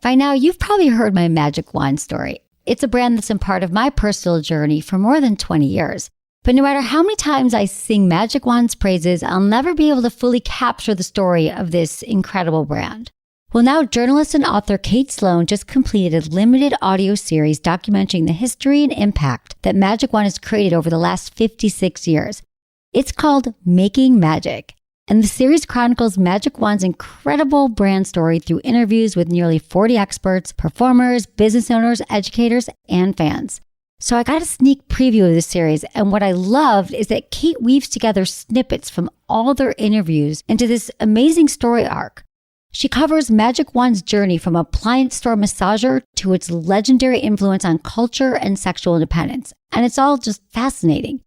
By now, you've probably heard my magic wand story. It's a brand that's been part of my personal journey for more than 20 years. But no matter how many times I sing Magic Wand's praises, I'll never be able to fully capture the story of this incredible brand. Well, now journalist and author Kate Sloan just completed a limited audio series documenting the history and impact that Magic Wand has created over the last 56 years. It's called Making Magic. And the series chronicles Magic Wand's incredible brand story through interviews with nearly 40 experts, performers, business owners, educators, and fans. So I got a sneak preview of this series, and what I loved is that Kate weaves together snippets from all their interviews into this amazing story arc. She covers Magic Wand's journey from appliance store massager to its legendary influence on culture and sexual independence, and it's all just fascinating.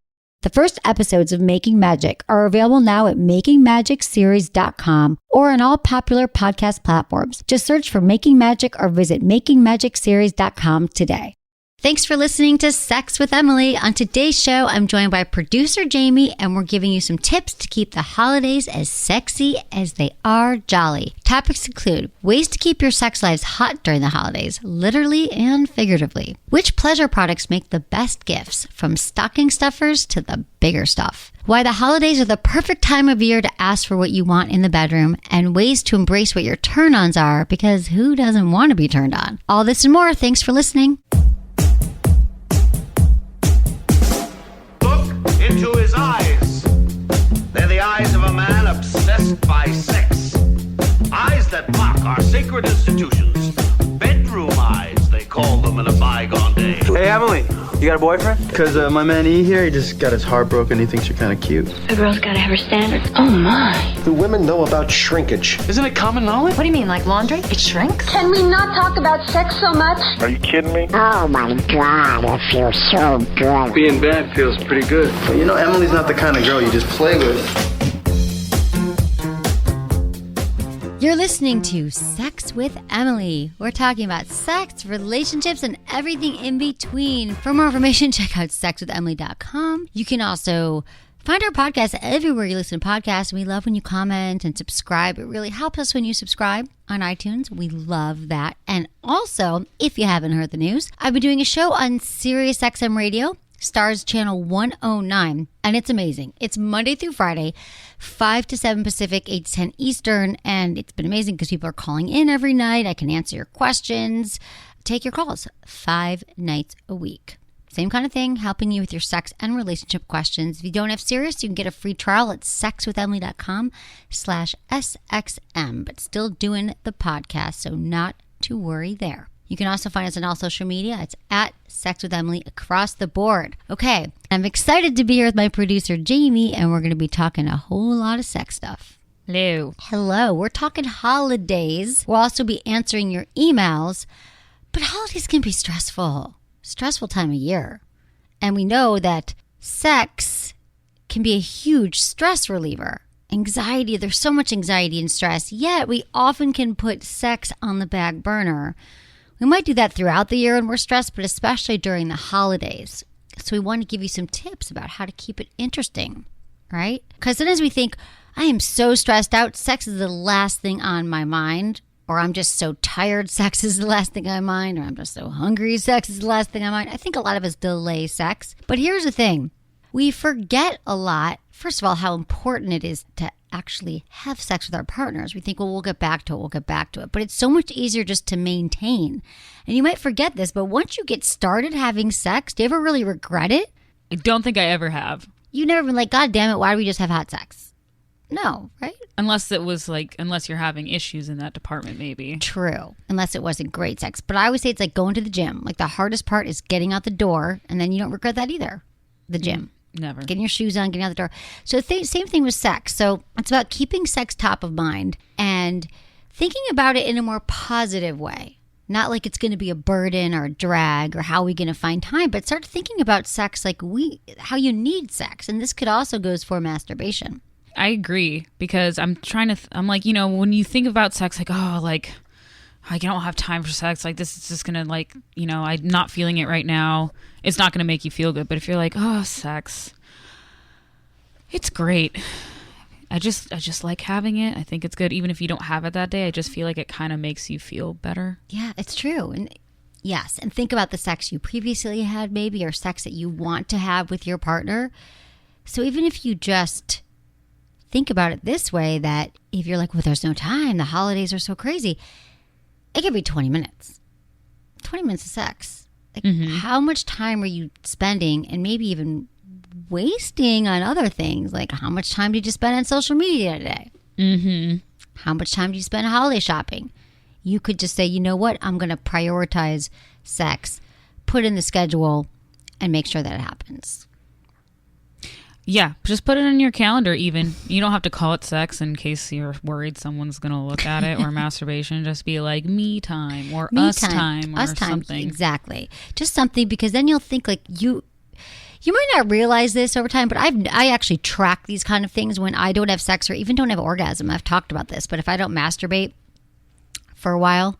The first episodes of Making Magic are available now at makingmagicseries.com or on all popular podcast platforms. Just search for Making Magic or visit makingmagicseries.com today. Thanks for listening to Sex with Emily. On today's show, I'm joined by producer Jamie, and we're giving you some tips to keep the holidays as sexy as they are jolly. Topics include ways to keep your sex lives hot during the holidays, literally and figuratively. Which pleasure products make the best gifts, from stocking stuffers to the bigger stuff. Why the holidays are the perfect time of year to ask for what you want in the bedroom, and ways to embrace what your turn-ons are, because who doesn't want to be turned on? All this and more. Thanks for listening. Into his eyes. They're the eyes of a man obsessed by sex. Eyes that mock our sacred institutions. Bedroom eyes, they call them in a bygone day. Hey, Emily, you got a boyfriend? Because my man E here, he just got his heart broken. He thinks you're kind of cute. A girl's got to have her standards. Oh, my. Do women know about shrinkage? Isn't it common knowledge? What do you mean, like laundry? It shrinks? Can we not talk about sex so much? Are you kidding me? Oh my God, it feels so good. Being bad feels pretty good. But you know, Emily's not the kind of girl you just play with. You're listening to Sex with Emily. We're talking about sex, relationships, and everything in between. For more information, check out sexwithemily.com. You can also find our podcast everywhere you listen to podcasts. We love when you comment and subscribe. It really helps us when you subscribe on iTunes. We love that. And also, if you haven't heard the news, I've been doing a show on SiriusXM Radio, Stars Channel 109, and it's amazing. It's Monday through Friday, 5 to 7 Pacific, 8 to 10 Eastern, and it's been amazing because people are calling in every night. I can answer your questions, take your calls 5 nights a week. Same kind of thing, helping you with your sex and relationship questions. If you don't have Sirius, you can get a free trial at sexwithemily.com/SXM, but still doing the podcast, so not to worry there. You can also find us on all social media. It's at Sex with Emily across the board. Okay, I'm excited to be here with my producer, Jamie, and we're going to be talking a whole lot of sex stuff. Hello. Hello. We're talking holidays. We'll also be answering your emails, but holidays can be stressful time of year. And we know that sex can be a huge stress reliever. Anxiety, there's so much anxiety and stress, yet we often can put sex on the back burner. We might do that throughout the year when we're stressed, but especially during the holidays. So we want to give you some tips about how to keep it interesting, right? Because sometimes we think, I am so stressed out, sex is the last thing on my mind, or I'm just so tired, sex is the last thing on my mind, or I'm just so hungry, sex is the last thing on my mind. I think a lot of us delay sex. But here's the thing. We forget a lot, first of all, how important it is to actually have sex with our partners. We think, well, we'll get back to it. But it's so much easier just to maintain. And you might forget this, but once you get started having sex, do you ever really regret it? I don't think I ever have. You've never been like, God damn it, why do we just have hot sex? No, right? Unless you're having issues in that department, maybe. True. Unless it wasn't great sex. But I always say it's like going to the gym. Like the hardest part is getting out the door, and then you don't regret that either. The gym. Never. Getting your shoes on, getting out the door. So same thing with sex. So it's about keeping sex top of mind and thinking about it in a more positive way. Not like it's going to be a burden or a drag or how are we going to find time, but start thinking about sex like how you need sex. And this could also goes for masturbation. I agree, because I'm like, when you think about sex, like, oh, like, I don't have time for sex. Like, this is just going to, like, I'm not feeling it right now. It's not going to make you feel good. But if you're like, oh, sex, it's great. I just like having it. I think it's good. Even if you don't have it that day, I just feel like it kind of makes you feel better. Yeah, it's true. And yes, and think about the sex you previously had maybe, or sex that you want to have with your partner. So even if you just think about it this way, that if you're like, well, there's no time, the holidays are so crazy, it could be 20 minutes. 20 minutes of sex. Like, how much time are you spending, and maybe even wasting on other things? Like, how much time did you spend on social media today? How much time do you spend holiday shopping? You could just say, you know what, I'm going to prioritize sex, put in the schedule, and make sure that it happens. Yeah, just put it in your calendar even. You don't have to call it sex in case you're worried someone's going to look at it, or masturbation. Just be like me time or us time or something. Exactly. Just something, because then you'll think like you might not realize this over time, but I actually track these kind of things when I don't have sex or even don't have orgasm. I've talked about this, but if I don't masturbate for a while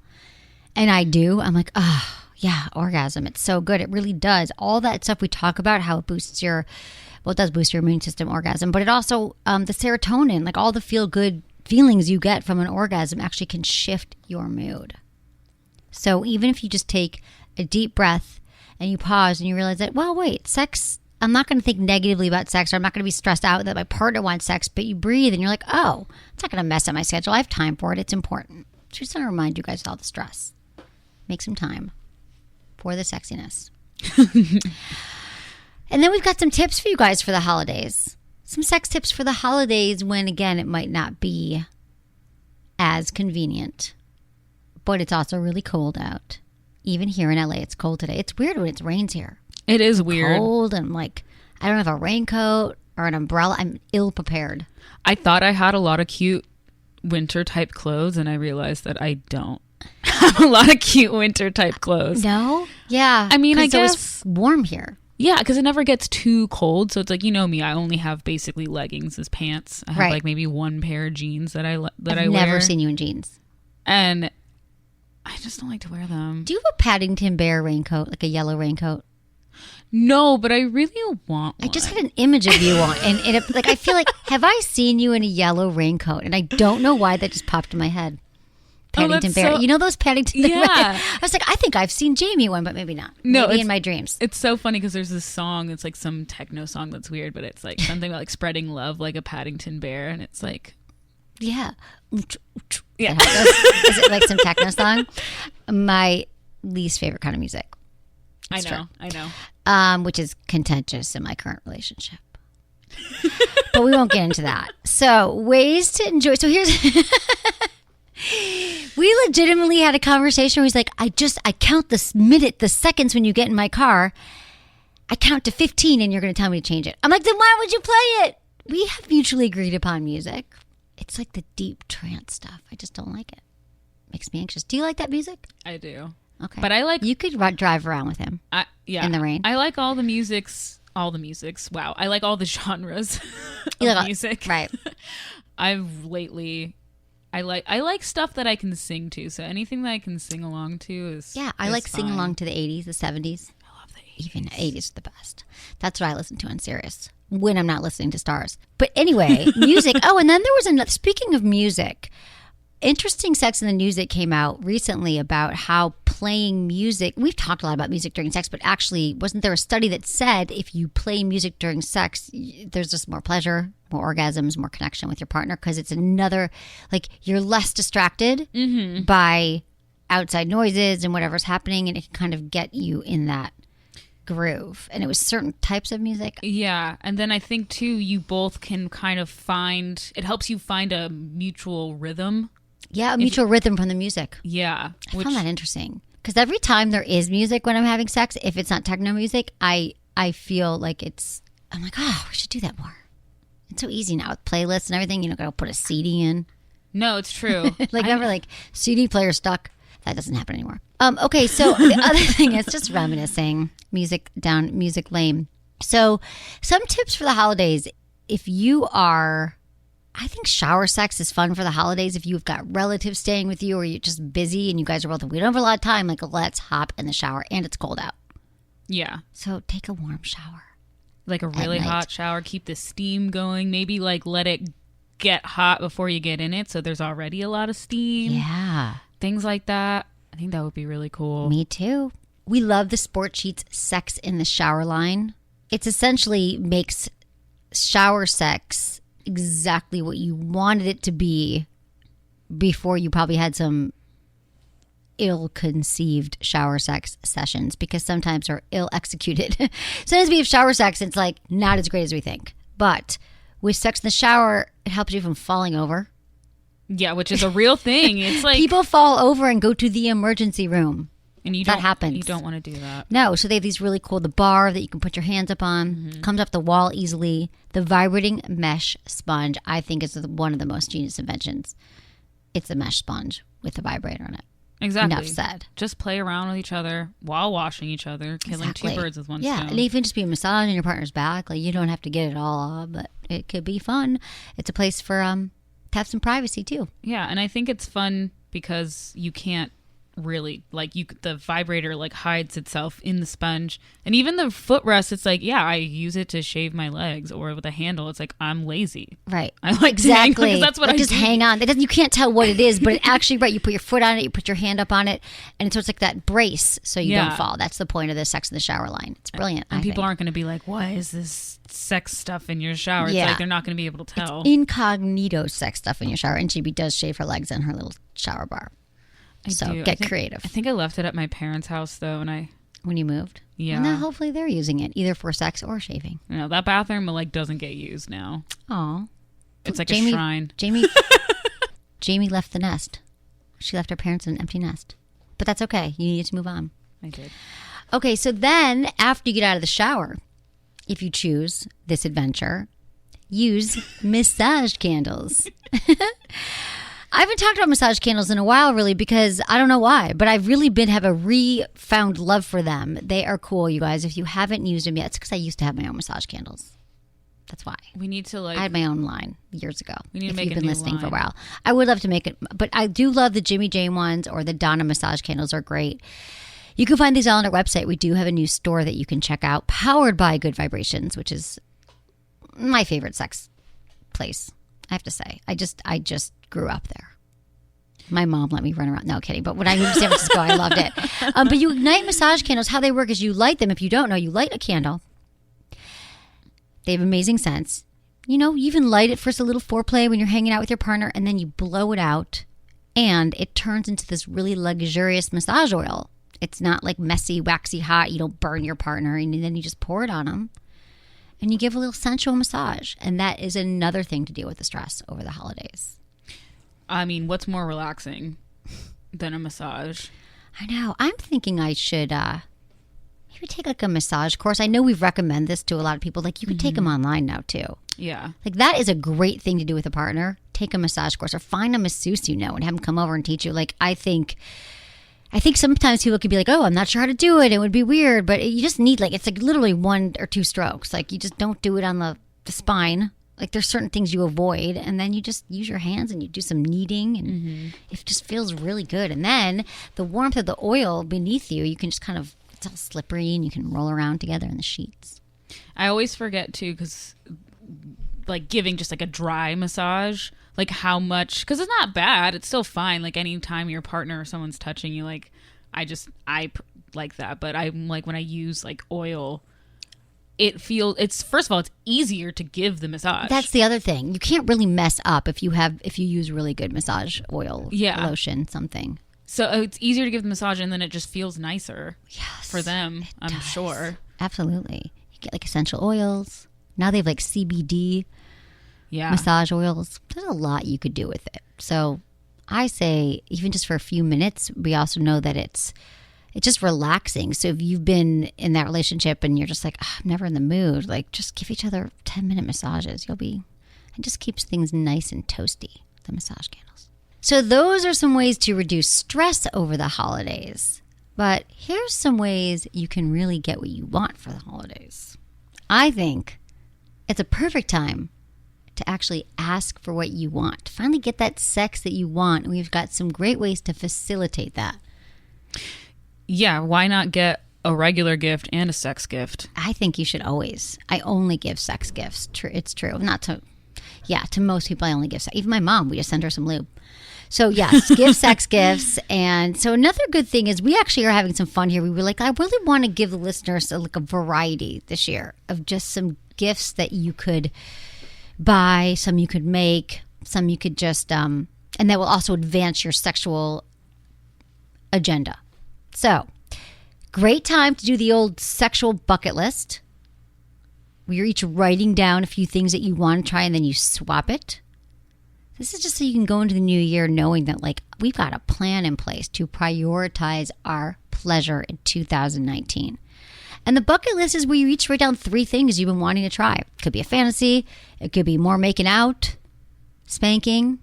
and I do, I'm like, oh, yeah, orgasm. It's so good. It really does. All that stuff we talk about, how it boosts it does boost your immune system, orgasm, but it also, the serotonin, like all the feel-good feelings you get from an orgasm actually can shift your mood. So even if you just take a deep breath and you pause and you realize that, well, wait, sex, I'm not going to think negatively about sex, or I'm not going to be stressed out that my partner wants sex, but you breathe and you're like, oh, it's not going to mess up my schedule. I have time for it. It's important. So just want to remind you guys of all the stress. Make some time for the sexiness. And then we've got some tips for you guys for the holidays. Some sex tips for the holidays when, again, it might not be as convenient, but it's also really cold out. Even here in LA, it's cold today. It's weird when it rains here. It is weird. Cold, and like, I don't have a raincoat or an umbrella. I'm ill prepared. I thought I had a lot of cute winter type clothes, and I realized that I don't have a lot of cute winter type clothes. No? Yeah. I mean, I guess it's warm here. Yeah, because it never gets too cold. So it's like, you know me, I only have basically leggings as pants. I have like maybe one pair of jeans that I wear. I've never seen you in jeans. And I just don't like to wear them. Do you have a Paddington Bear raincoat, like a yellow raincoat? No, but I really want one. I just had an image of you on, and it, like, I feel like, have I seen you in a yellow raincoat? And I don't know why that just popped in my head. Paddington Bear. You know those Paddington Bear? Yeah. I was like, I think I've seen Jamie one, but maybe not. No, maybe in my dreams. It's so funny because there's this song. It's like some techno song that's weird, but it's like something about like spreading love like a Paddington Bear. And it's like... Yeah. Yeah. Is it like some techno song? My least favorite kind of music. I know. Which is contentious in my current relationship. But we won't get into that. So, ways to enjoy. So here's... We legitimately had a conversation where he's like, I count the seconds when you get in my car. I count to 15 and you're going to tell me to change it. I'm like, then why would you play it? We have mutually agreed upon music. It's like the deep trance stuff. I just don't like it. Makes me anxious. Do you like that music? I do. Okay. But I like... You could drive around with him. In the rain. I like all the musics. Wow. I like all the genres of music. Right. I've lately... I like stuff that I can sing to. So anything that I can sing along to is I like singing along to the 80s, the 70s. I love the 80s. Even 80s are the best. That's what I listen to on Sirius when I'm not listening to Stars. But anyway, music. Oh, and then there was another. Speaking of music, interesting Sex in the News that came out recently about how playing music. We've talked a lot about music during sex, but actually, wasn't there a study that said if you play music during sex, there's just more pleasure, more orgasms, more connection with your partner, because it's another, like, you're less distracted by outside noises and whatever's happening, and it can kind of get you in that groove. And it was certain types of music. Yeah. And then I think too, you both can kind of find, it helps you find a mutual rhythm. Yeah, a mutual rhythm from the music. Yeah. I found that interesting. Because every time there is music when I'm having sex, if it's not techno music, I feel like I'm like, oh, we should do that more. It's so easy now with playlists and everything. You don't gotta put a CD in. No, it's true. Never like CD player stuck. That doesn't happen anymore. Okay, so the other thing is just reminiscing. Music lame. So some tips for the holidays. If you are, I think shower sex is fun for the holidays. If you've got relatives staying with you or you're just busy and you guys are both, we don't have a lot of time, like let's hop in the shower and it's cold out. Yeah. So take a warm shower. Like a really hot shower, keep the steam going, maybe like let it get hot before you get in it, so there's already a lot of steam. Yeah. Things like that. I think that would be really cool. Me too. We love the Sport Sheets Sex in the Shower line. It's essentially makes shower sex exactly what you wanted it to be before you probably had some ill-conceived shower sex sessions, because sometimes they're ill-executed. Sometimes we have shower sex and it's like not as great as we think. But with sex in the shower, it helps you from falling over. Yeah, which is a real thing. It's like people fall over and go to the emergency room. And that happens. You don't want to do that. No, so they have these really cool, the bar that you can put your hands up on, comes off the wall easily. The vibrating mesh sponge, I think, is one of the most genius inventions. It's a mesh sponge with a vibrator on it. Exactly. Enough said. Just play around with each other while washing each other, killing two birds with one stone. Yeah, and even just be a massage on your partner's back. Like, you don't have to get it all off, but it could be fun. It's a place for to have some privacy too. Yeah, and I think it's fun because you can't really the vibrator like hides itself in the sponge, and even the footrest, it's like, yeah, I use it to shave my legs, or with a handle, it's like I'm lazy, right? I like exactly because that's what I just do. Hang on, you can't tell what it is, but it actually, right, you put your foot on it, you put your hand up on it, and so it's like that brace so you don't fall. That's the point of the Sex in the Shower line. It's brilliant. And people aren't going to be like, why is this sex stuff in your shower? It's like they're not going to be able to tell. It's incognito sex stuff in your shower, and GB does shave her legs in her little shower bar. Get creative. I think I left it at my parents' house though, and when you moved, yeah. And now hopefully they're using it either for sex or shaving. No, that bathroom doesn't get used now. Oh, it's like a shrine. Jamie left the nest. She left her parents in an empty nest, but that's okay. You needed to move on. I did. Okay, so then after you get out of the shower, if you choose this adventure, use massage candles. I haven't talked about massage candles in a while, really, because I don't know why, but I've really have a re-found love for them. They are cool, you guys. If you haven't used them yet, it's because I used to have my own massage candles. That's why. We need to I had my own line years ago. We need to if make you've a been new listening line. for a while. I would love to make it, but I do love the Jimmy Jane ones, or the Donna massage candles are great. You can find these all on our website. We do have a new store that you can check out, powered by Good Vibrations, which is my favorite sex place, I have to say. I just grew up there. My mom let me run around. No, kidding. But when I moved to San Francisco, I loved it. But you ignite massage candles. How they work is you light them. If you don't know, you light a candle. They have amazing scents. You even light it for a little foreplay when you're hanging out with your partner, and then you blow it out, and it turns into this really luxurious massage oil. It's not like messy, waxy hot. You don't burn your partner, and then you just pour it on them, and you give a little sensual massage. And that is another thing to deal with the stress over the holidays. I mean, what's more relaxing than a massage? I know. I'm thinking I should maybe take like a massage course. I know we've recommended this to a lot of people. Like, you can take them online now too. Yeah. Like, that is a great thing to do with a partner. Take a massage course, or find a masseuse and have them come over and teach you. Like, I think sometimes people could be like, oh, I'm not sure how to do it. It would be weird. But you just need, it's like literally 1 or 2 strokes. Like, you just don't do it on the spine. Like, there's certain things you avoid, and then you just use your hands and you do some kneading, and it just feels really good. And then the warmth of the oil beneath you, you can just it's all slippery, and you can roll around together in the sheets. I always forget too, because giving just a dry massage, how much, because it's not bad, it's still fine. Anytime your partner or someone's touching you, I like that. But I'm when I use oil, it's first of all, it's easier to give the massage. That's the other thing. You can't really mess up if you use really good massage oil, lotion, something. So it's easier to give the massage, and then it just feels nicer for them, I'm sure. Absolutely. You get essential oils. Now they have CBD massage oils. There's a lot you could do with it. So I say, even just for a few minutes, we also know that it's just relaxing. So if you've been in that relationship and you're just I'm never in the mood, just give each other 10-minute massages. It just keeps things nice and toasty, the massage candles. So those are some ways to reduce stress over the holidays. But here's some ways you can really get what you want for the holidays. I think it's a perfect time to actually ask for what you want. Finally get that sex that you want. And we've got some great ways to facilitate that. Yeah, why not get a regular gift and a sex gift? I think you should always. I only give sex gifts. It's true. Yeah, to most people, I only give sex. Even my mom, we just send her some lube. So yes, give sex gifts. And so another good thing is we actually are having some fun here. We were like, I really want to give the listeners a variety this year of just some gifts that you could buy, some you could make, some you could just, and that will also advance your sexual agenda. So great time to do the old sexual bucket list. Where you're each writing down a few things that you want to try and then you swap it. This is just so you can go into the new year knowing that like we've got a plan in place to prioritize our pleasure in 2019. And the bucket list is where you each write down 3 things you've been wanting to try. It could be a fantasy. It could be more making out, spanking.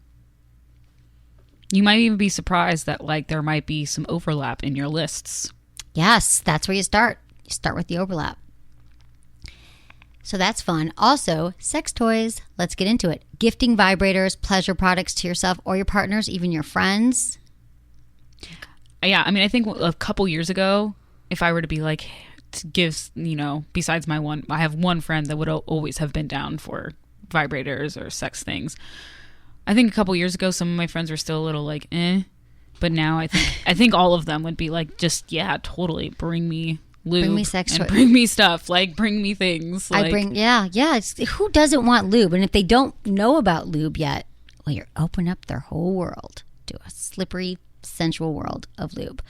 You might even be surprised that like there might be some overlap in your lists. Yes, that's where you start. You start with the overlap. So that's fun. Also, sex toys. Let's get into it. Gifting vibrators, pleasure products to yourself or your partners, even your friends. Yeah, I mean, I think a couple years ago, if I were to be like, to give, besides my one, I have one friend that would always have been down for vibrators or sex things. I think a couple years ago, some of my friends were still a little like, but now I think all of them would be like, just, yeah, totally, bring me lube, bring me sex toys, bring me stuff, like bring me things. Like, who doesn't want lube? And if they don't know about lube yet, well, you're opening up their whole world to a slippery, sensual world of lube.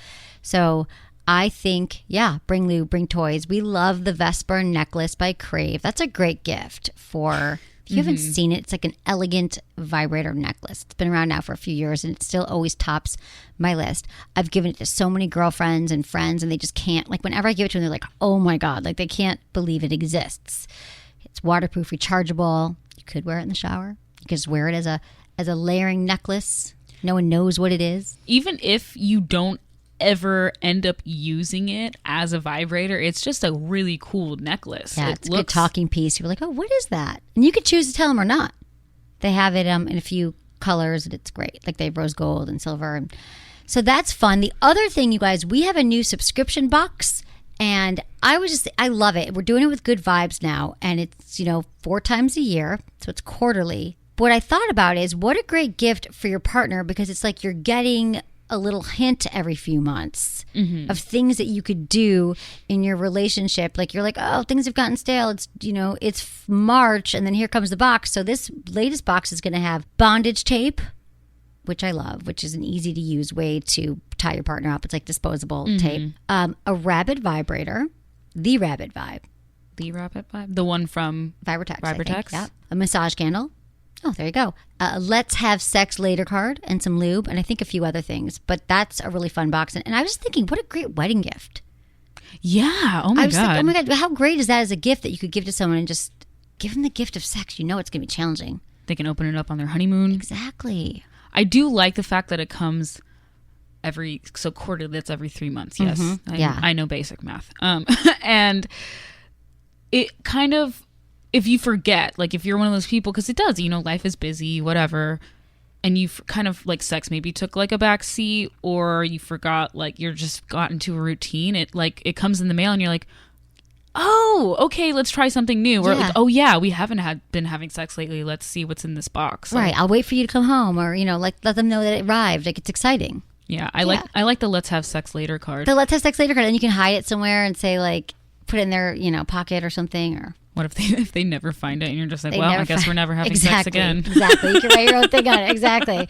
So I think, bring lube, bring toys. We love the Vesper necklace by Crave. That's a great gift for. If you haven't seen it, it's like an elegant vibrator necklace. It's been around now for a few years and it still always tops my list. I've given it to so many girlfriends and friends and they just can't, like whenever I give it to them, they're like, oh my God, like they can't believe it exists. It's waterproof, rechargeable. You could wear it in the shower. You could just wear it as a layering necklace. No one knows what it is. Even if you don't ever end up using it as a vibrator, it's just a really cool necklace. Yeah, it's a good talking piece. You're like, oh, what is that? And you could choose to tell them or not. They have it in a few colors and it's great. Like they have rose gold and silver. And so that's fun. The other thing, you guys, we have a new subscription box and I love it. We're doing it with Good Vibes now and it's, 4 times a year. So it's quarterly. What I thought about is what a great gift for your partner because it's like you're getting a little hint every few months of things that you could do in your relationship. Like you're like, oh, things have gotten stale. It's, it's March and then here comes the box. So this latest box is going to have bondage tape, which I love, which is an easy to use way to tie your partner up. It's like disposable tape. A rabbit vibrator, the Rabbit Vibe. The one from Vibratex. Yeah. A massage candle. Oh, there you go. Let's have sex later card and some lube and I think a few other things. But that's a really fun box. And I was thinking, what a great wedding gift. Yeah. Oh my God. Thinking, oh my God. How great is that as a gift that you could give to someone and just give them the gift of sex? You know it's going to be challenging. They can open it up on their honeymoon. Exactly. I do like the fact that it comes quarterly. That's every 3 months. Yes. I know basic math. And it kind of, if you forget, like if you're one of those people, because it does, life is busy, whatever, and you kind of like sex maybe took like a back seat or you forgot, like you're just got into a routine. It comes in the mail and you're like, oh, okay, let's try something new. Or like, oh yeah, we haven't been having sex lately. Let's see what's in this box. Right. I'll wait for you to come home or, like let them know that it arrived. Like it's exciting. Yeah. I like the let's have sex later card. The let's have sex later card. And you can hide it somewhere and say like, put it in their, pocket or something or. What if they never find it and you're just like, well, I guess we're never having sex again. Exactly. You can write your own thing on it. Exactly.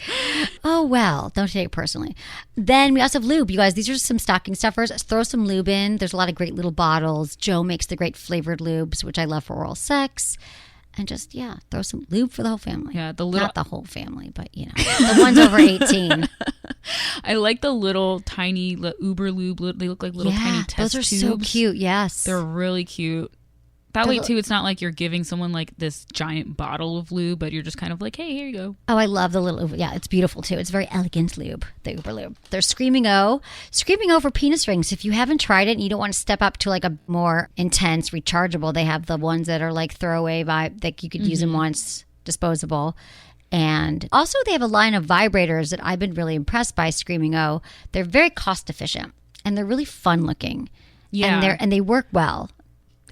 Oh, well, don't take it personally. Then we also have lube. You guys, these are some stocking stuffers. Throw some lube in. There's a lot of great little bottles. Joe makes the great flavored lubes, which I love for oral sex. And just, throw some lube for the whole family. Yeah, not the whole family, but, the ones over 18. I like the little tiny Uber lube. They look like little tiny test those are tubes. So cute. Yes. They're really cute. That way, too, it's not like you're giving someone like this giant bottle of lube, but you're just kind of like, hey, here you go. Oh, I love the little, it's beautiful, too. It's very elegant lube, the Uber lube. There's Screaming O for penis rings. If you haven't tried it and you don't want to step up to like a more intense, rechargeable, they have the ones that are like throwaway vibe, that you could use them once, disposable. And also they have a line of vibrators that I've been really impressed by, Screaming O. They're very cost efficient and they're really fun looking. Yeah. And they work well.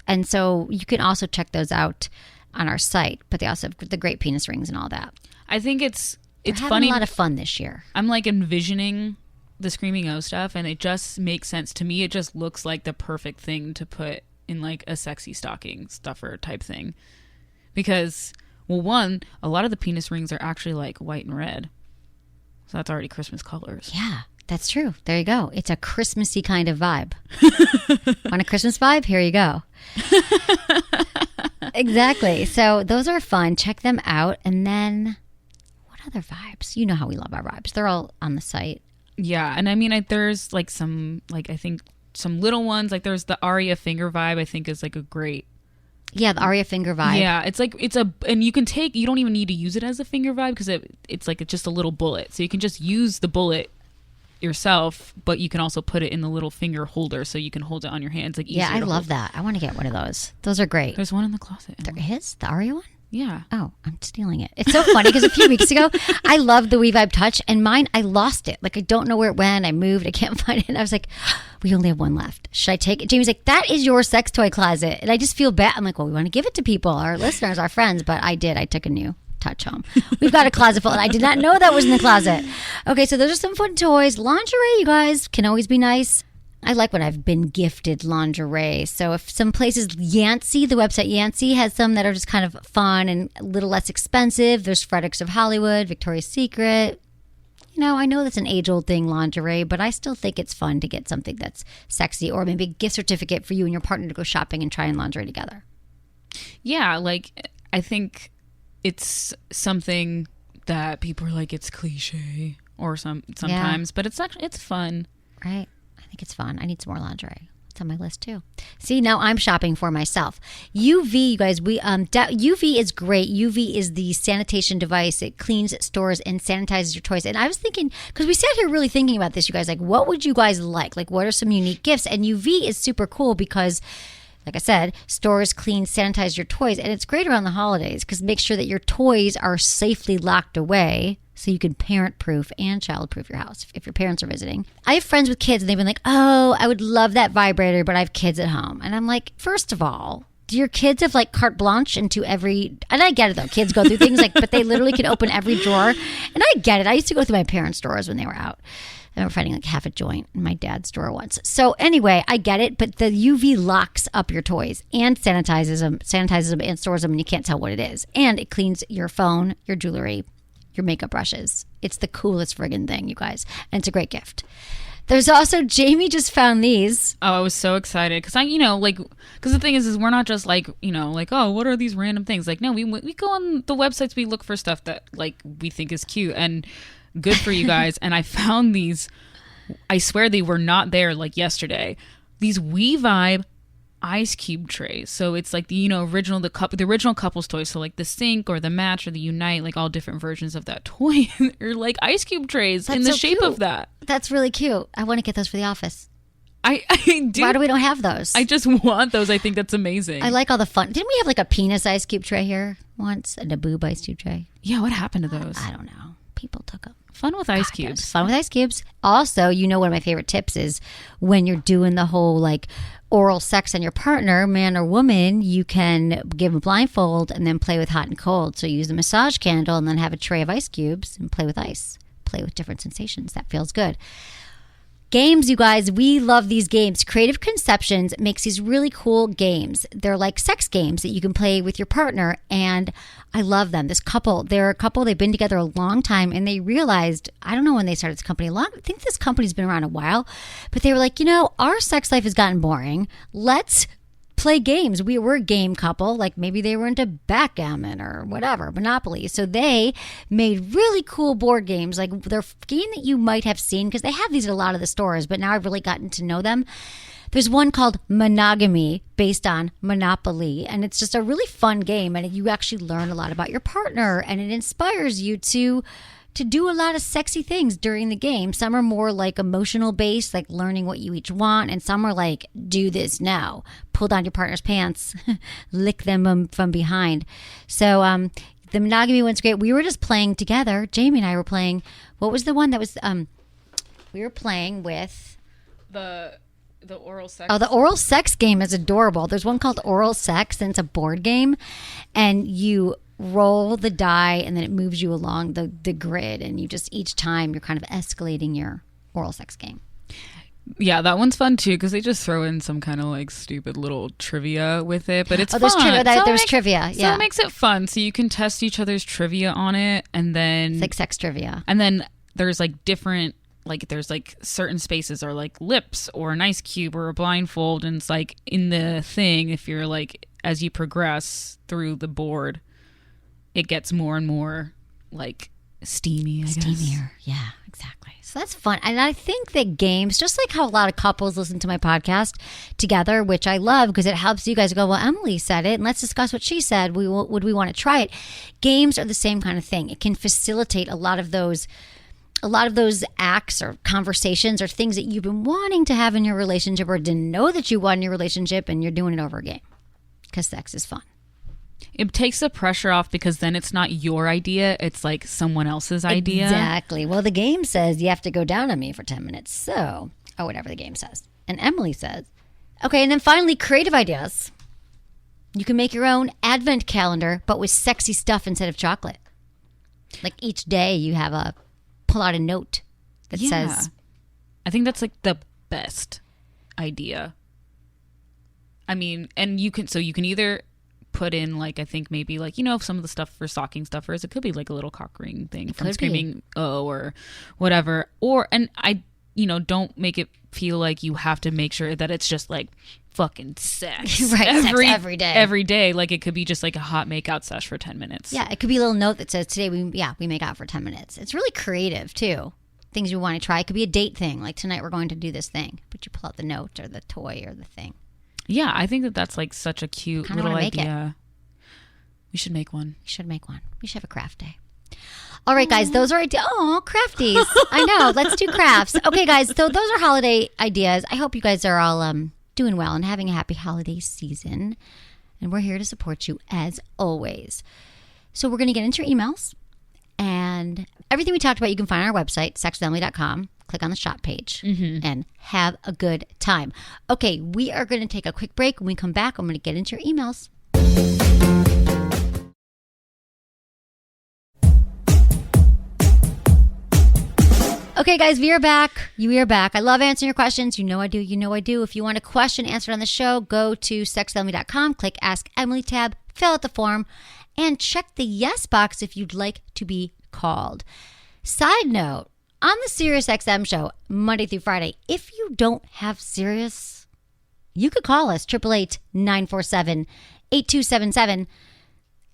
And so you can also check those out on our site, but they also have the great penis rings and all that. I think it's We're having funny. a lot of fun this year. I'm like envisioning the Screaming O stuff, and it just makes sense to me. It just looks like the perfect thing to put in like a sexy stocking stuffer type thing, because well, one, a lot of the penis rings are actually like white and red, so that's already Christmas colors. Yeah, that's true. There you go. It's a Christmassy kind of vibe. Want a Christmas vibe? Here you go. Exactly. So those are fun. Check them out. And then what other vibes? You know how we love our vibes. They're all on the site. Yeah, and I mean, there's like some, like I think some little ones. Like there's the Aria finger vibe. I think is like a great. Yeah, the Aria finger vibe. Yeah, it's like and you don't even need to use it as a finger vibe because it's like just a little bullet. So you can just use the bullet yourself, but you can also put it in the little finger holder so you can hold it on your hands. Like yeah, I love that. I want to get one of those. Those are great. There's one in the closet. There is the Aria one. Yeah. Oh, I'm stealing it. It's so funny because a few weeks ago, I loved the WeVibe Touch, and mine, I lost it. Like, I don't know where it went. I moved. I can't find it. And I was like, we only have one left. Should I take it? Jamie's like, that is your sex toy closet. And I just feel bad. I'm like, well, we want to give it to people, our listeners, our friends. But I did. I took a new Touch home. We've got a closet full, and I did not know that was in the closet. Okay, so those are some fun toys. Lingerie, you guys, can always be nice. I like when I've been gifted lingerie. So if some places, Yancey, the website Yancey, has some that are just kind of fun and a little less expensive. There's Fredericks of Hollywood, Victoria's Secret. You know, I know that's an age-old thing, lingerie, but I still think it's fun to get something that's sexy, or maybe a gift certificate for you and your partner to go shopping and try on lingerie together. Yeah, like I think it's something that people are like, it's cliche or sometimes, but it's actually, it's fun. Right. I think it's fun. I need some more lingerie. It's on my list too. See, now I'm shopping for myself. UV, you guys, UV is great. UV is the sanitation device. It cleans, stores, and sanitizes your toys. And I was thinking, because we sat here really thinking about this, you guys, like, what would you guys like? Like, what are some unique gifts? And UV is super cool because, like I said, stores, clean, sanitize your toys. And it's great around the holidays because make sure that your toys are safely locked away so you can parent-proof and child-proof your house if your parents are visiting. I have friends with kids, and they've been like, oh, I would love that vibrator, but I have kids at home. And I'm like, first of all, do your kids have like carte blanche into every... And I get it, though. Kids go through things, like, but they literally can open every drawer. And I get it. I used to go through my parents' drawers when they were out. I remember finding like half a joint in my dad's drawer once. So anyway, I get it, but the UV locks up your toys and sanitizes them and stores them, and you can't tell what it is. And it cleans your phone, your jewelry, your makeup brushes. It's the coolest friggin' thing, you guys. And it's a great gift. There's also, Jamie just found these. Oh, I was so excited because because the thing is we're not just like, like, oh, what are these random things? Like, no, we go on the websites, we look for stuff that like we think is cute and good for you guys. And I found these, I swear they were not there like yesterday. These WeVibe ice cube trays. So it's like the the original couples toy. So like the Sync or the Match or the Unite, like all different versions of that toy are like ice cube trays. That's in the shape cute. Of that. That's really cute. I want to get those for the office. I do. Why do we don't have those? I just want those. I think that's amazing. I like all the fun. Didn't we have like a penis ice cube tray here once? And a boob ice cube tray? Yeah, what happened to those? I don't know. People took them. Fun with ice cubes. Fun with ice cubes. Also, one of my favorite tips is when you're doing the whole like oral sex on your partner, man or woman, you can give a blindfold and then play with hot and cold. So use the massage candle and then have a tray of ice cubes and play with ice. Play with different sensations. That feels good. Games, you guys, we love these games. Creative Conceptions makes these really cool games. They're like sex games that you can play with your partner, and I love them. They're a couple, they've been together a long time, and they realized, I don't know when they started this company, I think this company's been around a while, but they were like, our sex life has gotten boring. Let's play games. We're a game couple. Like maybe they were into backgammon or whatever, Monopoly. So they made really cool board games. Like they're game that you might have seen because they have these at a lot of the stores, but now I've really gotten to know them. There's one called Monogamy based on Monopoly, and it's just a really fun game, and you actually learn a lot about your partner, and it inspires you to do a lot of sexy things during the game. Some are more like emotional based, like learning what you each want. And some are like, do this now. Pull down your partner's pants, lick them from behind. So the monogamy one's great. We were just playing together. Jamie and I were playing. What was the one that was, we were playing with? The The oral sex. Oh, the oral sex game is adorable. There's one called Oral Sex, and it's a board game, and you roll the die, and then it moves you along the grid, and you just each time you're kind of escalating your oral sex game. Yeah, that one's fun too because they just throw in some kind of like stupid little trivia with it, but it's fun. There's trivia. There's trivia. Yeah, so it makes it fun. So you can test each other's trivia on it, and then it's like sex trivia. And then there's like different. Like there's like certain spaces are like lips or an ice cube or a blindfold, and it's like in the thing, if you're like, as you progress through the board, it gets more and more like steamy, I guess. Steamier. Yeah, exactly. So that's fun. And I think that games, just like how a lot of couples listen to my podcast together, which I love because it helps you guys go, well, Emily said it and let's discuss what she said. Would we want to try it? Games are the same kind of thing. It can facilitate a lot of those acts or conversations or things that you've been wanting to have in your relationship or didn't know that you want in your relationship, and you're doing it over a game because sex is fun. It takes the pressure off because then it's not your idea. It's like someone else's idea. Exactly. Well, the game says you have to go down on me for 10 minutes. So, or whatever the game says. And Emily says, okay, and then finally, creative ideas. You can make your own advent calendar, but with sexy stuff instead of chocolate. Like each day you have pull out a note that says. I think that's like the best idea. I mean, and you can either put in like, I think maybe like, some of the stuff for stocking stuffers, it could be like a little cock ring thing from Screaming Oh or whatever. And I, don't make it feel like you have to make sure that it's just like fucking sex. Right, every day. Every day. Like it could be just like a hot makeout sesh for 10 minutes. Yeah, it could be a little note that says today we make out for 10 minutes. It's really creative too. Things you want to try. It could be a date thing. Like tonight we're going to do this thing. But you pull out the note or the toy or the thing. Yeah, I think that that's like such a cute little idea. We should make one. We should make one. We should have a craft day. All right, guys, those are ideas. Oh, crafties. I know. Let's do crafts. Okay, guys, so those are holiday ideas. I hope you guys are all doing well and having a happy holiday season. And we're here to support you as always. So we're going to get into your emails. And everything we talked about, you can find on our website, sexwithemily.com. Click on the shop page and have a good time. Okay, we are going to take a quick break. When we come back, I'm going to get into your emails. Okay, guys, we are back. We are back. I love answering your questions. You know I do. You know I do. If you want a question answered on the show, go to sexwithemily.com, click Ask Emily tab, fill out the form, and check the yes box if you'd like to be called. Side note, on the SiriusXM show, Monday through Friday, if you don't have Sirius, you could call us, 888-947-8277,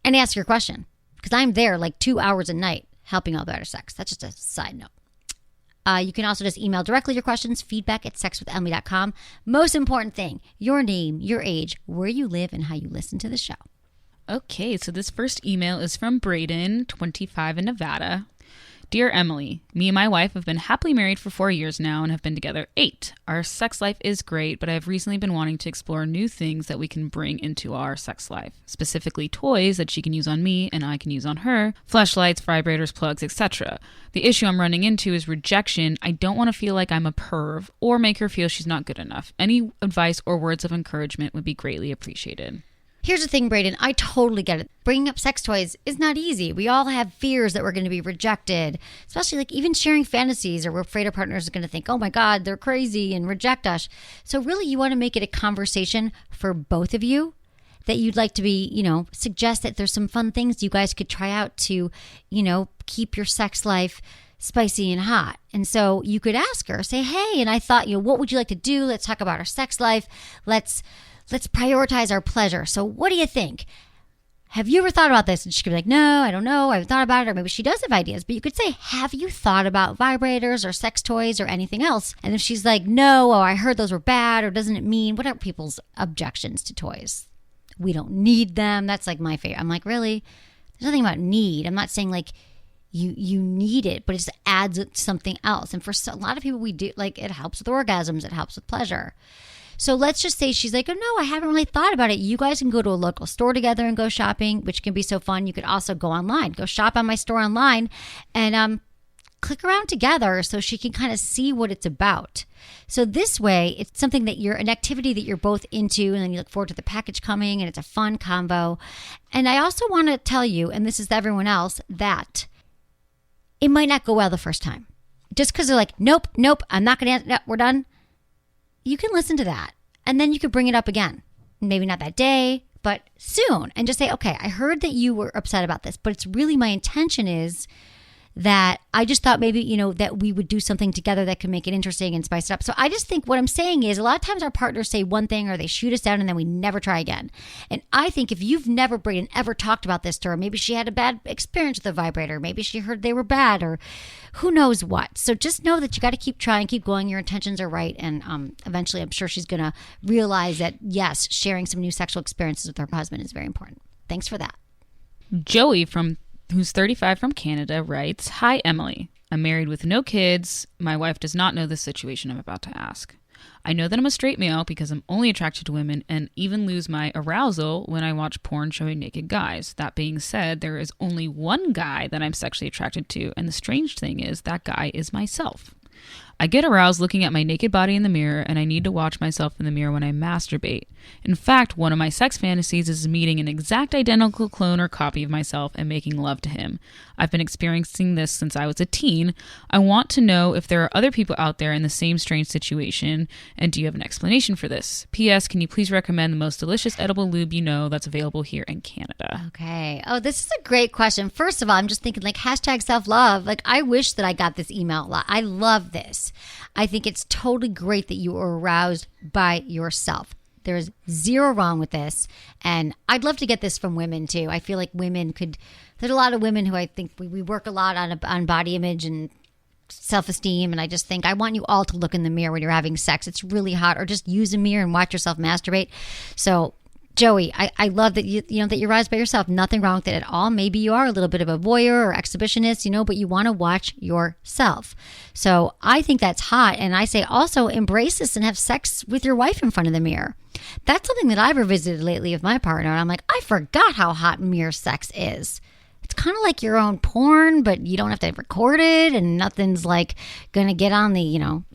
and ask your question. Because I'm there like 2 hours a night helping all better sex. That's just a side note. You can also just email directly your questions, feedback@sexwithemily.com. Most important thing, your name, your age, where you live, and how you listen to the show. Okay, so this first email is from Braden, 25 in Nevada. Dear Emily, me and my wife have been happily married for 4 years now and have been together 8. Our sex life is great, but I have recently been wanting to explore new things that we can bring into our sex life, specifically toys that she can use on me and I can use on her, fleshlights, vibrators, plugs, etc. The issue I'm running into is rejection. I don't want to feel like I'm a perv or make her feel she's not good enough. Any advice or words of encouragement would be greatly appreciated. Here's the thing, Braden. I totally get it. Bringing up sex toys is not easy. We all have fears that we're going to be rejected, especially like even sharing fantasies, or we're afraid our partners are going to think, oh my God, they're crazy and reject us. So really you want to make it a conversation for both of you that you'd like to be, suggest that there's some fun things you guys could try out to, keep your sex life spicy and hot. And so you could ask her, say, hey, and I thought, what would you like to do? Let's talk about our sex life. Let's prioritize our pleasure. So what do you think? Have you ever thought about this? And she could be like, no, I don't know. I haven't thought about it. Or maybe she does have ideas. But you could say, have you thought about vibrators or sex toys or anything else? And if she's like, no, I heard those were bad, or doesn't it mean, what are people's objections to toys? We don't need them. That's like my favorite. I'm like, really? There's nothing about need. I'm not saying like you need it, but it just adds something else. And for a lot of people, we do, like, it helps with orgasms. It helps with pleasure. So let's just say she's like, oh, no, I haven't really thought about it. You guys can go to a local store together and go shopping, which can be so fun. You could also go online. Go shop on my store online and click around together so she can kind of see what it's about. So this way, it's something that an activity that you're both into, and then you look forward to the package coming, and it's a fun combo. And I also want to tell you, and this is to everyone else, that it might not go well the first time. Just because they're like, nope, I'm not going to answer, no, we're done. You can listen to that, and then you could bring it up again. Maybe not that day, but soon. And just say, okay, I heard that you were upset about this, but it's really my intention is that I just thought maybe, that we would do something together that could make it interesting and spice it up. So I just think what I'm saying is a lot of times our partners say one thing or they shoot us down and then we never try again. And I think if you've never, Braden, ever talked about this to her, maybe she had a bad experience with the vibrator, maybe she heard they were bad, or who knows what. So just know that you got to keep trying, keep going. Your intentions are right. And eventually I'm sure she's going to realize that, yes, sharing some new sexual experiences with her husband is very important. Thanks for that. Joey who's 35 from Canada, writes, "Hi, Emily. I'm married with no kids. My wife does not know the situation I'm about to ask. I know that I'm a straight male because I'm only attracted to women and even lose my arousal when I watch porn showing naked guys. That being said, there is only one guy that I'm sexually attracted to, and the strange thing is that guy is myself. I get aroused looking at my naked body in the mirror, and I need to watch myself in the mirror when I masturbate. In fact, one of my sex fantasies is meeting an exact identical clone or copy of myself and making love to him. I've been experiencing this since I was a teen. I want to know if there are other people out there in the same strange situation, and do you have an explanation for this? P.S. Can you please recommend the most delicious edible lube you know that's available here in Canada?" Okay. Oh, this is a great question. First of all, I'm just thinking hashtag self-love. I wish that I got this email a lot. I love this. I think it's totally great that you were aroused by yourself. There's zero wrong with this. And I'd love to get this from women too. I feel like there's a lot of women who I think we work a lot on body image and self-esteem. And I just think I want you all to look in the mirror when you're having sex. It's really hot. Or just use a mirror and watch yourself masturbate. So Joey, I love that that you're aroused by yourself. Nothing wrong with it at all. Maybe you are a little bit of a voyeur or exhibitionist, but you want to watch yourself. So I think that's hot. And I say also embrace this and have sex with your wife in front of the mirror. That's something that I've revisited lately with my partner. And I'm like, I forgot how hot mirror sex is. It's kind of like your own porn, but you don't have to record it and nothing's going to get on the,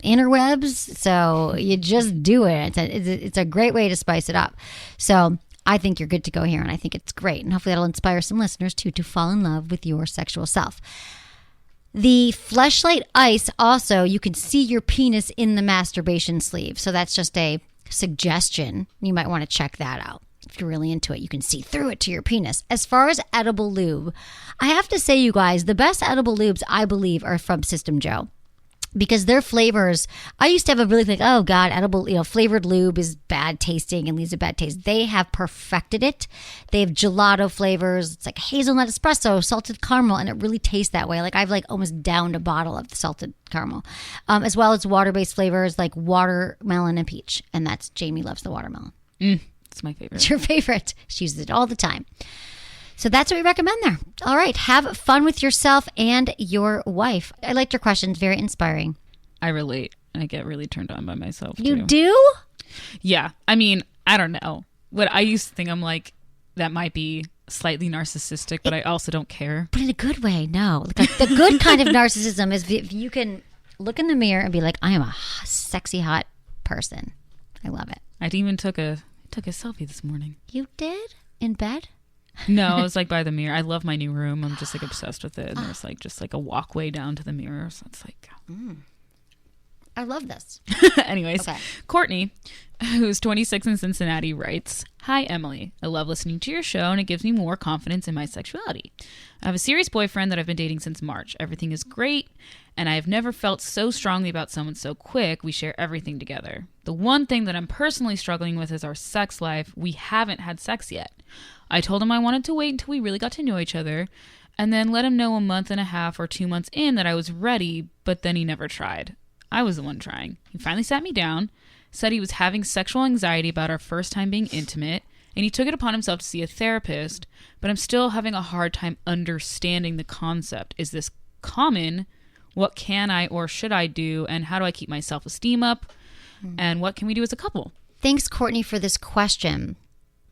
interwebs. So you just do it. It's a great way to spice it up. So I think you're good to go here, and I think it's great. And hopefully that'll inspire some listeners too to fall in love with your sexual self. The Fleshlight Ice, also, you can see your penis in the masturbation sleeve. So that's just a suggestion. You might want to check that out. If you're really into it, you can see through it to your penis. As far as edible lube, I have to say, you guys, the best edible lubes, I believe, are from System Joe. Because their flavors, I used to have a really think, oh God, edible, flavored lube is bad tasting and leaves a bad taste. They have perfected it. They have gelato flavors. It's like hazelnut espresso, salted caramel, and it really tastes that way. I've almost downed a bottle of the salted caramel. As well as water-based flavors like watermelon and peach. And that's, Jamie loves the watermelon. It's my favorite. It's your favorite. She uses it all the time. So that's what we recommend there. All right. Have fun with yourself and your wife. I liked your questions. Very inspiring. I relate. I get really turned on by myself, You too. do? Yeah. I mean, I don't know. What I used to think, I'm like, that might be slightly narcissistic, but I also don't care. But in a good way, no. The good kind of narcissism is if you can look in the mirror and be like, I am a sexy, hot person. I love it. I even took a selfie this morning. You did? In bed? No, I was by the mirror. I love my new room. I'm just obsessed with it. And there's just a walkway down to the mirror. So it's I love this. Anyways, Okay. Courtney, who's 26 in Cincinnati, writes, "Hi, Emily. I love listening to your show and it gives me more confidence in my sexuality. I have a serious boyfriend that I've been dating since March. Everything is great, and I have never felt so strongly about someone so quick. We share everything together. The one thing that I'm personally struggling with is our sex life. We haven't had sex yet. I told him I wanted to wait until we really got to know each other, and then let him know a month and a half or 2 months in that I was ready, but then he never tried. I was the one trying. He finally sat me down, said he was having sexual anxiety about our first time being intimate, and he took it upon himself to see a therapist, but I'm still having a hard time understanding the concept. Is this common? What can I or should I do, and how do I keep my self-esteem up? And what can we do as a couple?" Thanks, Courtney, for this question.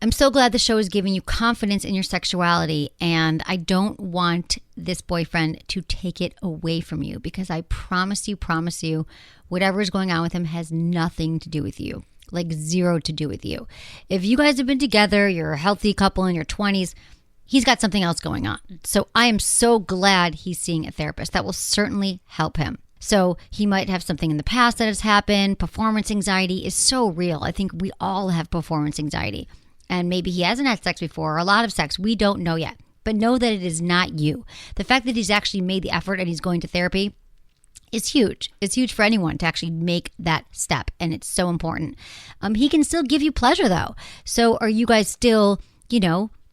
I'm so glad the show is giving you confidence in your sexuality, and I don't want this boyfriend to take it away from you, because I promise you, whatever is going on with him has nothing to do with you, like zero to do with you. If you guys have been together, you're a healthy couple in your 20s, he's got something else going on. So I am so glad he's seeing a therapist. That will certainly help him. So he might have something in the past that has happened. Performance anxiety is so real. I think we all have performance anxiety. And maybe he hasn't had sex before, or a lot of sex. We don't know yet. But know that it is not you. The fact that he's actually made the effort and he's going to therapy is huge. It's huge for anyone to actually make that step. And it's so important. He can still give you pleasure, though. So are you guys still,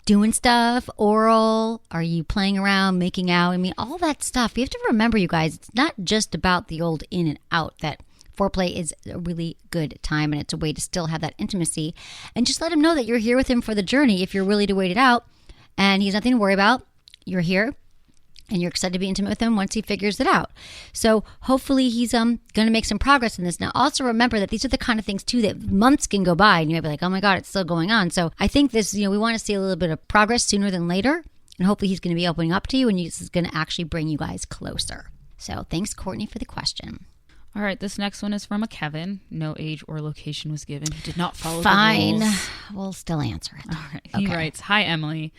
doing stuff, oral? Are you playing around, making out? I mean, all that stuff. You have to remember, you guys, it's not just about the old in and out. That foreplay is a really good time, and it's a way to still have that intimacy. And just let him know that you're here with him for the journey if you're willing to wait it out. And he's nothing to worry about. You're here, and you're excited to be intimate with him once he figures it out. So hopefully he's going to make some progress in this. Now, also remember that these are the kind of things, too, that months can go by, and you might be like, oh, my God, it's still going on. So I think this, we want to see a little bit of progress sooner than later. And hopefully he's going to be opening up to you, and this is going to actually bring you guys closer. So thanks, Courtney, for the question. All right, this next one is from a Kevin. No age or location was given. He did not follow Fine. the rules. We'll still answer it. All right. He writes, "Hi, Emily.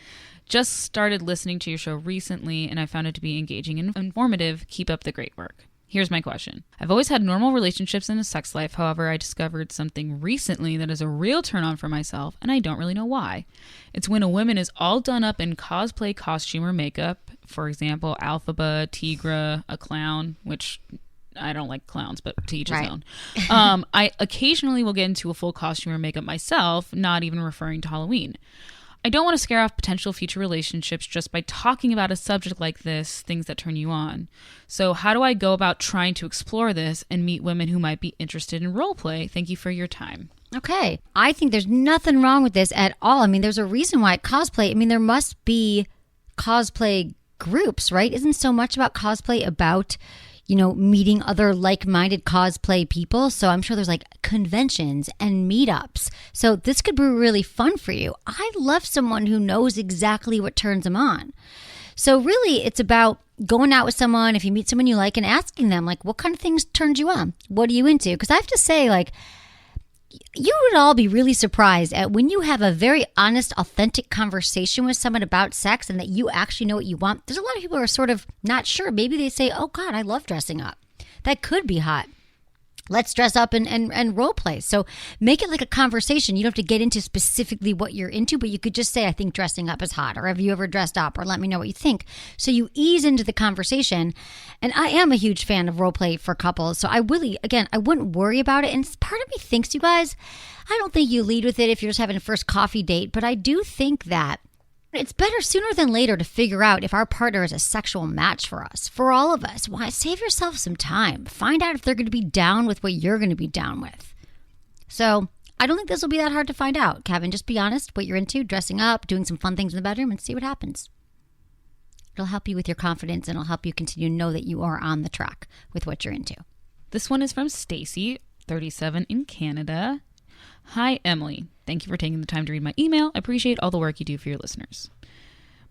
Just started listening to your show recently, and I found it to be engaging and informative. Keep up the great work. Here's my question. I've always had normal relationships in a sex life. However, I discovered something recently that is a real turn on for myself, and I don't really know why. It's when a woman is all done up in cosplay costume or makeup. For example, Alphaba, Tigra, a clown, which... I don't like clowns, but to each his own. I occasionally will get into a full costume or makeup myself, not even referring to Halloween. I don't want to scare off potential future relationships just by talking about a subject like this, things that turn you on. So how do I go about trying to explore this and meet women who might be interested in role play? Thank you for your time." Okay. I think there's nothing wrong with this at all. I mean, there's a reason why cosplay, there must be cosplay groups, right? Isn't so much about cosplay about meeting other like-minded cosplay people? So I'm sure there's like conventions and meetups. So this could be really fun for you. I love someone who knows exactly what turns them on. So really it's about going out with someone, if you meet someone you like, and asking them like, what kind of things turned you on? What are you into? Because I have to say, like, you would all be really surprised at when you have a very honest, authentic conversation with someone about sex and that you actually know what you want. There's a lot of people who are sort of not sure. Maybe they say, oh God, I love dressing up. That could be hot. Let's dress up and role play. So make it like a conversation. You don't have to get into specifically what you're into, but you could just say, I think dressing up is hot, or have you ever dressed up, or let me know what you think. So you ease into the conversation. And I am a huge fan of role play for couples. So I really, again, I wouldn't worry about it. And part of me thinks, you guys, I don't think you lead with it if you're just having a first coffee date, but I do think that it's better sooner than later to figure out if our partner is a sexual match for us, for all of us. Why? Save yourself some time. Find out if they're going to be down with what you're going to be down with. So I don't think this will be that hard to find out, Kevin. Just be honest, what you're into, dressing up, doing some fun things in the bedroom, and see what happens. It'll help you with your confidence, and it'll help you continue to know that you are on the track with what you're into. This one is from Stacy, 37, in Canada. "Hi, Emily. Thank you for taking the time to read my email. I appreciate all the work you do for your listeners.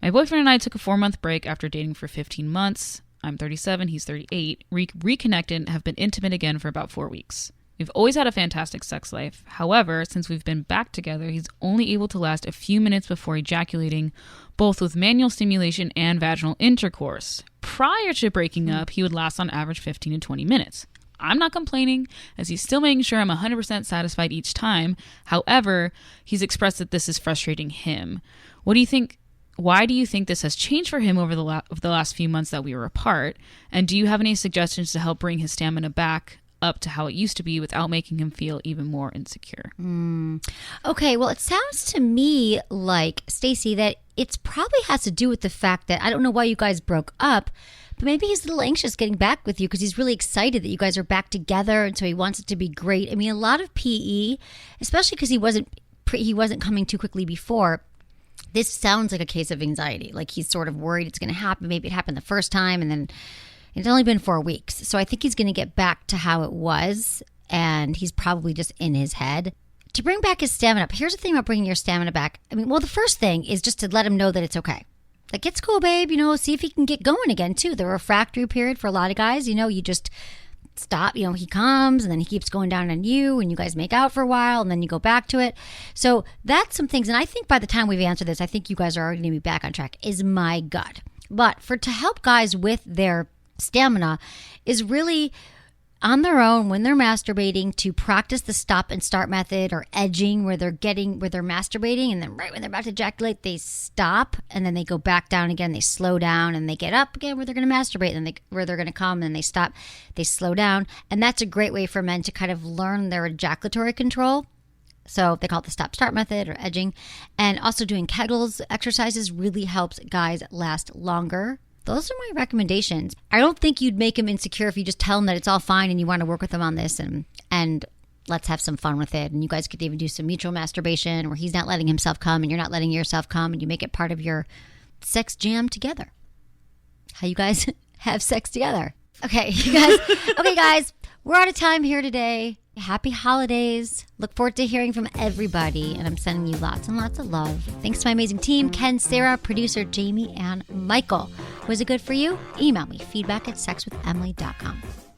My boyfriend and I took a 4-month break after dating for 15 months. I'm 37, he's 38. Reconnected and have been intimate again for about 4 weeks. We've always had a fantastic sex life. However, since we've been back together, he's only able to last a few minutes before ejaculating, both with manual stimulation and vaginal intercourse. Prior to breaking up, he would last on average 15 to 20 minutes. I'm not complaining, as he's still making sure I'm 100% satisfied each time. However, he's expressed that this is frustrating him. What do you think? Why do you think this has changed for him over the last few months that we were apart? And do you have any suggestions to help bring his stamina back up to how it used to be without making him feel even more insecure? Okay, well, it sounds to me like, Stacy, that it probably has to do with the fact that, I don't know why you guys broke up, but maybe he's a little anxious getting back with you because he's really excited that you guys are back together, and so he wants it to be great. I mean, a lot of PE, especially because he wasn't coming too quickly before, this sounds like a case of anxiety. Like he's sort of worried it's going to happen. Maybe it happened the first time, and then it's only been 4 weeks. So I think he's going to get back to how it was, and he's probably just in his head. to bring back his stamina up, here's the thing about bringing your stamina back. I mean, well, the first thing is just to let him know that it's okay. Like, it's cool, babe. See if he can get going again, too. The refractory period for a lot of guys, you just stop. He comes and then he keeps going down on you and you guys make out for a while and then you go back to it. So that's some things. And I think by the time we've answered this, I think you guys are already going to be back on track, is my gut. But to help guys with their stamina is really on their own when they're masturbating to practice the stop and start method or edging where they're masturbating and then right when they're about to ejaculate, they stop and then they go back down again. They slow down and they get up again where they're going to masturbate and where they're going to come and they stop, they slow down. And that's a great way for men to kind of learn their ejaculatory control. So they call it the stop-start method or edging. And also doing Kegels exercises really helps guys last longer. Those are my recommendations. I don't think you'd make him insecure if you just tell him that it's all fine and you want to work with him on this and let's have some fun with it. And you guys could even do some mutual masturbation where he's not letting himself come and you're not letting yourself come and you make it part of your sex jam together. How you guys have sex together. Okay, you guys. Okay, guys, we're out of time here today. Happy holidays. Look forward to hearing from everybody. And I'm sending you lots and lots of love. Thanks to my amazing team, Ken, Sarah, producer Jamie, and Michael. Was it good for you? Email me, feedback@sexwithemily.com.